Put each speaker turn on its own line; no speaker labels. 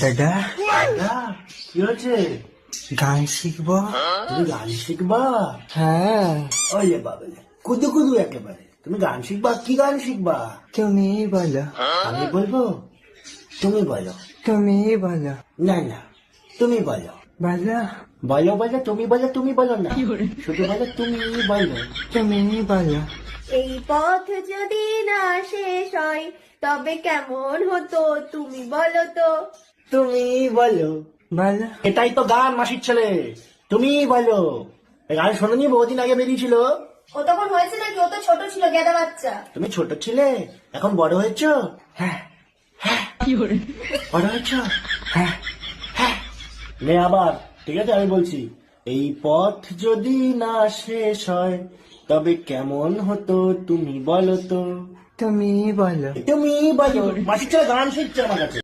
দাদা
দাদা, কি হয়েছে?
গান শিখবো।
তুমি গান শিখবা?
হ্যাঁ,
ওই বাবা, কুদু কুদু একেবারে। তুমি গান শিখবা? কি গান শিখবা?
তুমি বলো,
আমি বলবো? তুমি বলো।
তুমি বলো,
না না, তুমি বলো।
বলো,
বলো বলো, তুমি বলো, তুমি বলো না, শুধু বলো তুমি বলো।
তুমি বলো।
এই পথ যদি না শেষ হয় তবে কেমন হতো তুমি বলো তো।
তুমি বলো।
বলো,
এটাই তো গান, মাসির ছেলে। তুমি বলো। এই গান শোনোনি? বহুদিন আগে বেরিয়েছিল।
ও তখন হয়েছে নাকি? ও তো ছোট ছিল, গেদা বাচ্চা।
তুমি ছোট ছিলে, এখন বড় হয়েছো। হ্যাঁ হ্যাঁ, বড় হয়েছো। হ্যাঁ হ্যাঁ। নে আবার, ঠিক আছে, আমি বলছি। এই পথ যদি না শেষ হয় তবে কেমন হতো তুমি বলো তো।
তুমি বলো।
তুমি বলো। মাসির ছেলে গান শিখছে আমার কাছে।